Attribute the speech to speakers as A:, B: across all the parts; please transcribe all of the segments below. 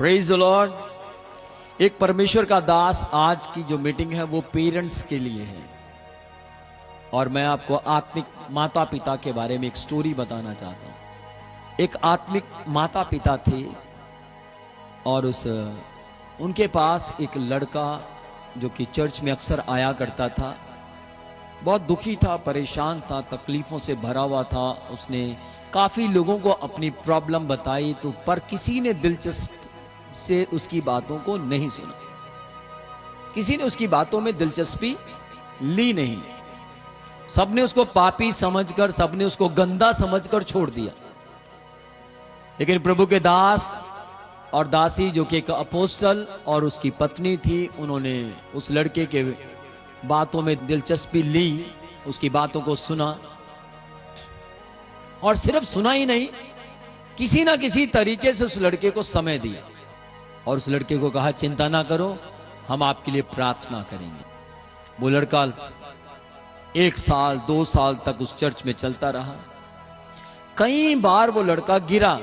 A: Praise the Lord. एक परमेश्वर का दास, आज की जो मीटिंग है वो पेरेंट्स के लिए है और मैं आपको आत्मिक माता पिता के बारे में एक स्टोरी बताना चाहता हूं। एक आत्मिक माता पिता थे और उनके पास एक लड़का जो कि चर्च में अक्सर आया करता था। बहुत दुखी था, परेशान था, तकलीफों से भरा हुआ था। उसने काफी लोगों को अपनी प्रॉब्लम बताई तो पर किसी ने दिलचस्प से उसकी बातों को नहीं सुना, किसी ने उसकी बातों में दिलचस्पी ली नहीं। सबने उसको पापी समझकर, सबने उसको गंदा समझकर छोड़ दिया। लेकिन प्रभु के दास और दासी जो कि एक अपोस्टल और उसकी पत्नी थी, उन्होंने उस लड़के के बातों में दिलचस्पी ली, उसकी बातों को सुना और सिर्फ सुना ही नहीं, किसी ना किसी तरीके से उस लड़के को समय दिया और उस लड़के को कहा चिंता ना करो, हम आपके लिए प्रार्थना करेंगे। वो लड़का 1 साल 2 साल तक उस चर्च में चलता रहा। कई बार वो लड़का गिरा,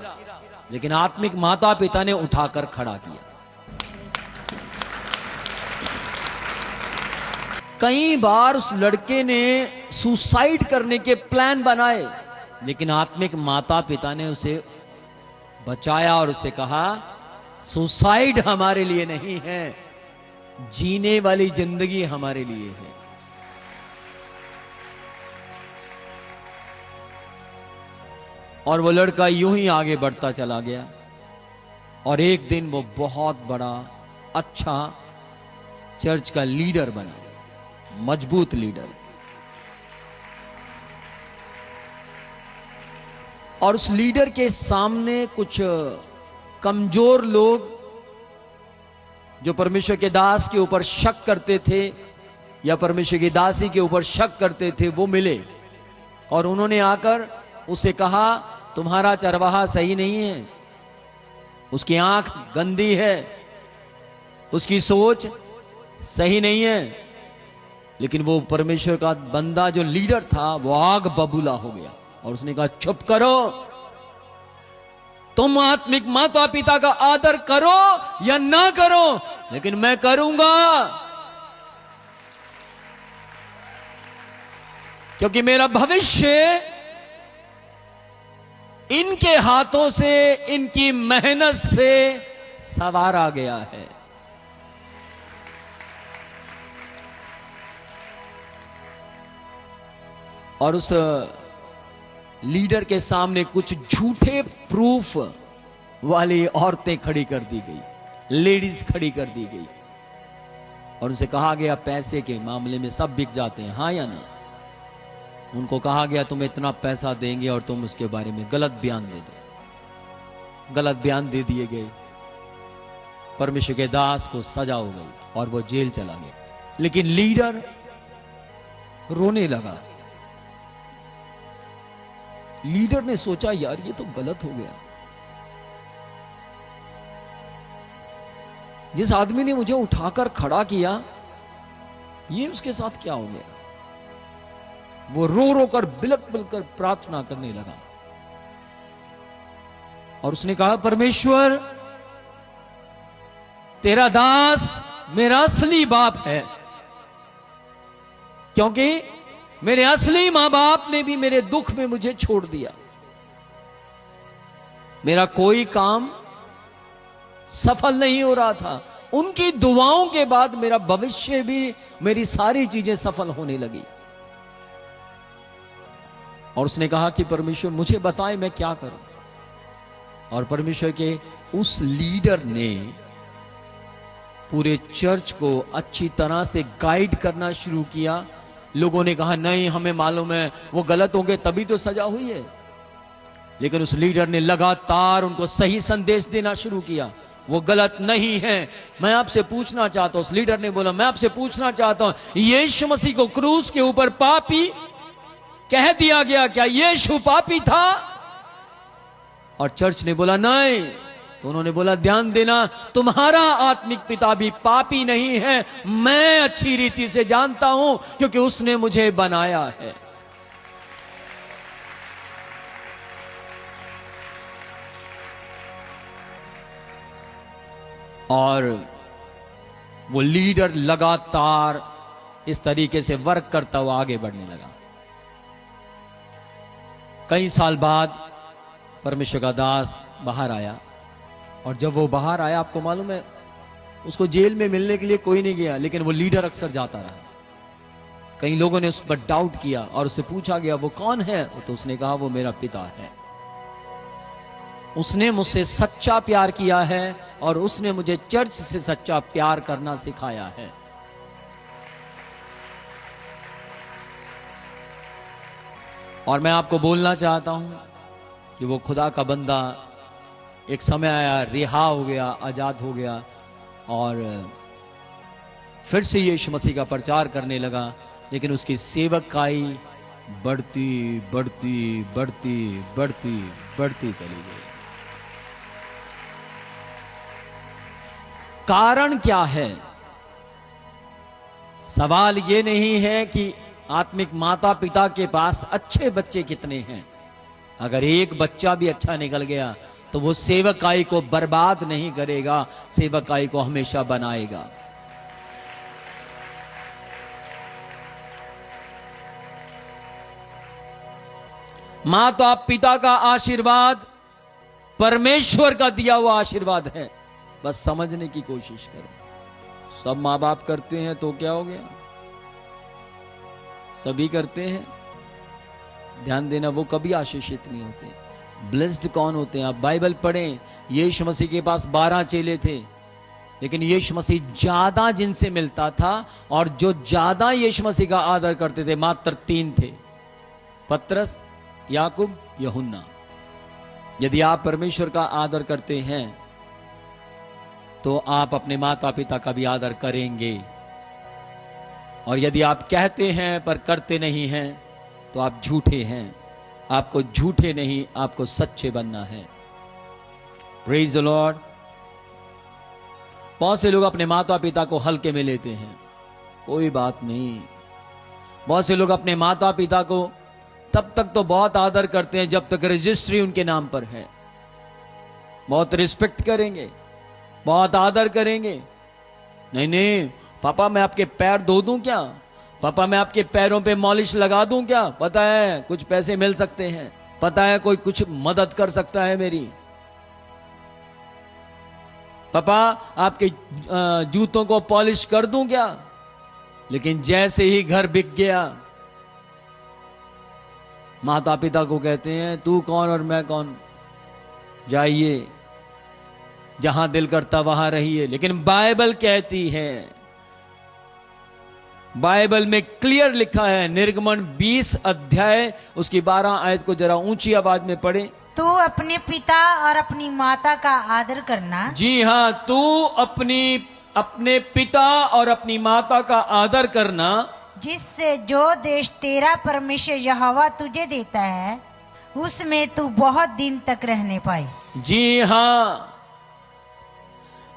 A: लेकिन आत्मिक माता पिता ने उठाकर खड़ा किया। कई बार उस लड़के ने सुसाइड करने के प्लान बनाए, लेकिन आत्मिक माता पिता ने उसे बचाया और उसे कहा सुसाइड हमारे लिए नहीं है, जीने वाली जिंदगी हमारे लिए है। और वो लड़का यूं ही आगे बढ़ता चला गया और एक दिन वो बहुत बड़ा अच्छा चर्च का लीडर बना, मजबूत लीडर। और उस लीडर के सामने कुछ कमजोर लोग जो परमेश्वर के दास के ऊपर शक करते थे या परमेश्वर की दासी के ऊपर शक करते थे, वो मिले और उन्होंने आकर उसे कहा तुम्हारा चरवाहा सही नहीं है, उसकी आंख गंदी है, उसकी सोच सही नहीं है। लेकिन वो परमेश्वर का बंदा जो लीडर था वो आग बबूला हो गया और उसने कहा चुप करो, तुम आत्मिक माता पिता का आदर करो या ना करो, लेकिन मैं करूंगा, क्योंकि मेरा भविष्य इनके हाथों से, इनकी मेहनत से संवारा गया है। और उस लीडर के सामने कुछ झूठे प्रूफ वाली औरतें खड़ी कर दी गई, लेडीज खड़ी कर दी गई और उनसे कहा गया पैसे के मामले में सब बिक जाते हैं, हाँ या ना। उनको कहा गया तुम इतना पैसा देंगे और तुम उसके बारे में गलत बयान दे दो। गलत बयान दे दिए गए, परमेश्वर के दास को सजा हो गई और वो जेल चला गया। लेकिन लीडर रोने लगा। लीडर ने सोचा यार ये तो गलत हो गया, जिस आदमी ने मुझे उठाकर खड़ा किया ये उसके साथ क्या हो गया। वो रो रो कर बिलक बिलक कर प्रार्थना करने लगा और उसने कहा परमेश्वर तेरा दास मेरा असली बाप है, क्योंकि मेरे असली मां बाप ने भी मेरे दुख में मुझे छोड़ दिया। मेरा कोई काम सफल नहीं हो रहा था, उनकी दुआओं के बाद मेरा भविष्य भी, मेरी सारी चीजें सफल होने लगी। और उसने कहा कि परमेश्वर मुझे बताए मैं क्या करूं। और परमेश्वर के उस लीडर ने पूरे चर्च को अच्छी तरह से गाइड करना शुरू किया। लोगों ने कहा नहीं हमें मालूम है वो गलत होंगे तभी तो सजा हुई है, लेकिन उस लीडर ने लगातार उनको सही संदेश देना शुरू किया, वो गलत नहीं है। मैं आपसे पूछना चाहता हूं, उस लीडर ने बोला मैं आपसे पूछना चाहता हूं यीशु मसीह को क्रूस के ऊपर पापी कह दिया गया, क्या यीशु पापी था? और चर्च ने बोला नहीं। तो उन्होंने बोला ध्यान देना, तुम्हारा आत्मिक पिता भी पापी नहीं है, मैं अच्छी रीति से जानता हूं क्योंकि उसने मुझे बनाया है। और वो लीडर लगातार इस तरीके से वर्क करता हुआ आगे बढ़ने लगा। कई साल बाद परमेश्वर का दास बाहर आया, और जब वो बाहर आया, आपको मालूम है, उसको जेल में मिलने के लिए कोई नहीं गया, लेकिन वो लीडर अक्सर जाता रहा। कई लोगों ने उस पर डाउट किया और उससे पूछा गया वो कौन है, तो उसने कहा वो मेरा पिता है। उसने मुझसे सच्चा प्यार किया है और उसने मुझे चर्च से सच्चा प्यार करना सिखाया है। और मैं आपको बोलना चाहता हूं कि वो खुदा का बंदा एक समय आया, रिहा हो गया, आजाद हो गया और फिर से यीशु मसीह का प्रचार करने लगा, लेकिन उसकी सेवकाई बढ़ती बढ़ती बढ़ती बढ़ती बढ़ती चली गई। कारण क्या है? सवाल ये नहीं है कि आत्मिक माता पिता के पास अच्छे बच्चे कितने हैं। अगर एक बच्चा भी अच्छा निकल गया तो वो सेवकाई को बर्बाद नहीं करेगा, सेवकाई को हमेशा बनाएगा। माता पिता का आशीर्वाद परमेश्वर का दिया हुआ आशीर्वाद है, बस समझने की कोशिश करो। सब माँ बाप करते हैं तो क्या हो गया, सभी करते हैं। ध्यान देना, वो कभी आशीषित नहीं होते। ब्लेस्ड कौन होते हैं? आप बाइबल पढ़ें, यीशु मसीह के पास 12 चेले थे, लेकिन यीशु मसीह ज्यादा जिनसे मिलता था और जो ज्यादा यीशु मसीह का आदर करते थे मात्र 3 थे, पतरस, याकूब, यूहन्ना। यदि आप परमेश्वर का आदर करते हैं तो आप अपने माता पिता का भी आदर करेंगे, और यदि आप कहते हैं पर करते नहीं हैं तो आप झूठे हैं। आपको झूठे नहीं, आपको सच्चे बनना है। Praise the Lord. बहुत से लोग अपने माता पिता को हल्के में लेते हैं, कोई बात नहीं। बहुत से लोग अपने माता पिता को तब तक तो बहुत आदर करते हैं जब तक रजिस्ट्री उनके नाम पर है। बहुत रिस्पेक्ट करेंगे, बहुत आदर करेंगे। नहीं नहीं पापा, मैं आपके पैर धो दूं क्या? पापा, मैं आपके पैरों पे मॉलिश लगा दूं क्या? पता है कुछ पैसे मिल सकते हैं, पता है कोई कुछ मदद कर सकता है मेरी। पापा, आपके जूतों को पॉलिश कर दूं क्या? लेकिन जैसे ही घर बिक गया, माता पिता को कहते हैं तू कौन और मैं कौन, जाइए जहां दिल करता वहां रहिए। लेकिन बाइबल कहती है, बाइबल में क्लियर लिखा है, निर्गमन 20 अध्याय उसकी 12 आयत को जरा ऊंची आवाज में पढ़े।
B: तू अपने पिता और अपनी माता का आदर करना। जी
A: हां, तू अपने पिता और अपनी माता का आदर करना,
B: जिससे जो देश तेरा परमेश्वर यहोवा तुझे देता है उसमें तू बहुत दिन तक रहने पाए।
A: जी हां,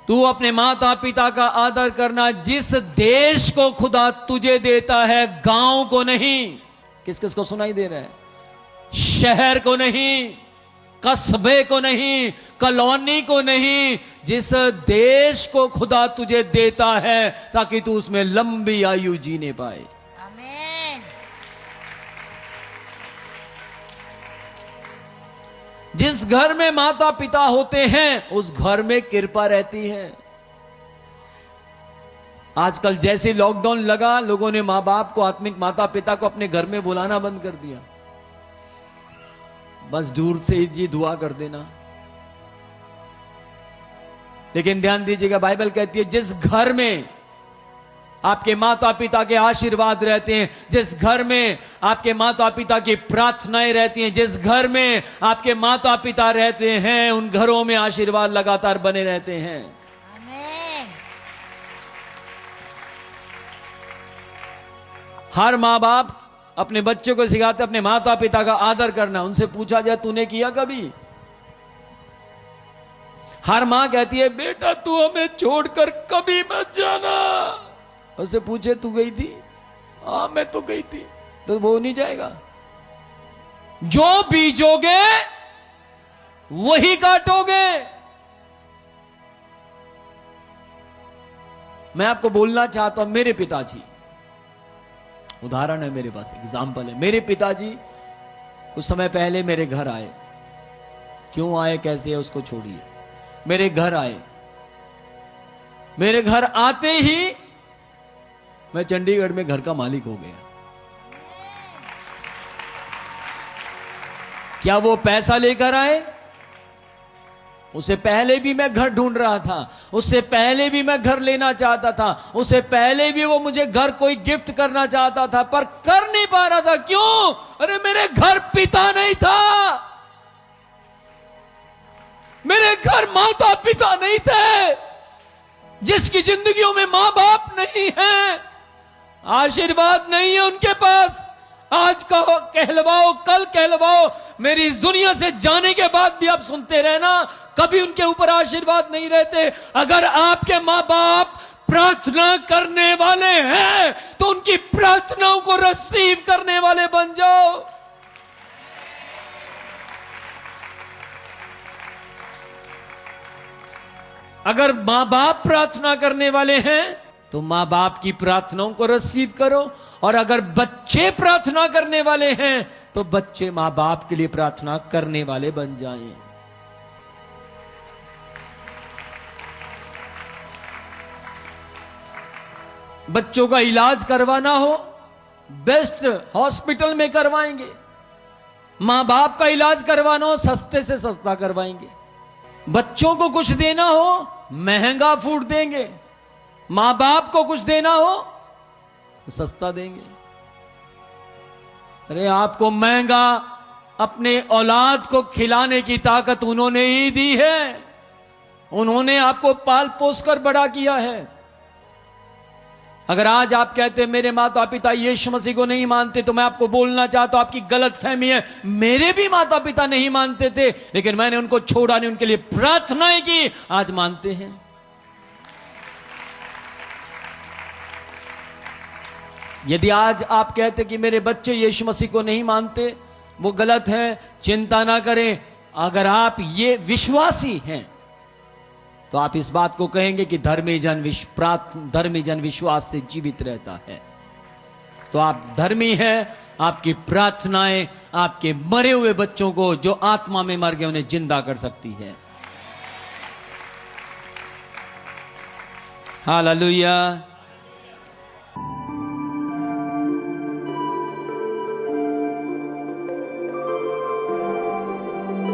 A: तू अपने माता पिता का आदर करना, जिस देश को खुदा तुझे देता है, गांव को नहीं। किस किस को सुनाई दे रहा है? शहर को नहीं, कस्बे को नहीं, कॉलोनी को नहीं, जिस देश को खुदा तुझे देता है ताकि तू उसमें लंबी आयु जीने पाए।
B: आमीन।
A: जिस घर में माता पिता होते हैं उस घर में कृपा रहती है। आजकल जैसे लॉकडाउन लगा, लोगों ने मां बाप को, आत्मिक माता पिता को अपने घर में बुलाना बंद कर दिया। बस दूर से ही जी दुआ कर देना। लेकिन ध्यान दीजिएगा, बाइबल कहती है जिस घर में आपके माता पिता के आशीर्वाद रहते हैं, जिस घर में आपके माता पिता की प्रार्थनाएं रहती हैं, जिस घर में आपके माता पिता रहते हैं, उन घरों में आशीर्वाद लगातार बने रहते हैं।
B: आमीन।
A: हर माँ बाप अपने बच्चों को सिखाते अपने माता पिता का आदर करना। उनसे पूछा जाए तूने किया कभी? हर मां कहती है बेटा तू हमें छोड़कर कभी मत जाना। उससे पूछे तू गई थी? हाँ मैं तो गई थी। तो वो नहीं जाएगा। जो बीजोगे वही काटोगे। मैं आपको बोलना चाहता हूं, मेरे पिताजी, उदाहरण है मेरे पास, एग्जाम्पल है। मेरे पिताजी कुछ समय पहले मेरे घर आए। क्यों आए, कैसे है, उसको छोड़िए। मेरे घर आए। मेरे घर आते ही मैं चंडीगढ़ में घर का मालिक हो गया। क्या वो पैसा लेकर आए? उससे पहले भी मैं घर ढूंढ रहा था, उससे पहले भी मैं घर लेना चाहता था, उससे पहले भी वो मुझे घर कोई गिफ्ट करना चाहता था, पर कर नहीं पा रहा था। क्यों? अरे मेरे घर पिता नहीं था, मेरे घर माता पिता नहीं थे, जिसकी जिंदगियों में मां बाप नहीं है, आशीर्वाद नहीं है उनके पास। आज कहो, कहलवाओ, कल कहलवाओ, मेरी इस दुनिया से जाने के बाद भी आप सुनते रहना, कभी उनके ऊपर आशीर्वाद नहीं रहते। अगर आपके मां बाप प्रार्थना करने वाले हैं तो उनकी प्रार्थनाओं को रिसीव करने वाले बन जाओ। अगर मां बाप प्रार्थना करने वाले हैं तो मां बाप की प्रार्थनाओं को रिसीव करो, और अगर बच्चे प्रार्थना करने वाले हैं तो बच्चे मां बाप के लिए प्रार्थना करने वाले बन जाएं। बच्चों का इलाज करवाना हो, बेस्ट हॉस्पिटल में करवाएंगे। मां बाप का इलाज करवाना हो, सस्ते से सस्ता करवाएंगे। बच्चों को कुछ देना हो, महंगा फूड देंगे। मां बाप को कुछ देना हो तो सस्ता देंगे। अरे आपको महंगा अपने औलाद को खिलाने की ताकत उन्होंने ही दी है। उन्होंने आपको पाल पोस कर बड़ा किया है। अगर आज आप कहते हैं मेरे माता पिता यीशु मसीह को नहीं मानते, तो मैं आपको बोलना चाहता हूं आपकी गलत फहमी है। मेरे भी माता पिता नहीं मानते थे, लेकिन मैंने उनको छोड़ा नहीं, उनके लिए प्रार्थनाएं की, आज मानते हैं। यदि आज आप कहते कि मेरे बच्चे यीशु मसीह को नहीं मानते, वो गलत है। चिंता ना करें, अगर आप ये विश्वासी हैं तो आप इस बात को कहेंगे कि धर्मी जन विश्वास से जीवित रहता है। तो आप धर्मी हैं। आपकी प्रार्थनाएं आपके मरे हुए बच्चों को, जो आत्मा में मर गए, उन्हें जिंदा कर सकती है। हालेलुया।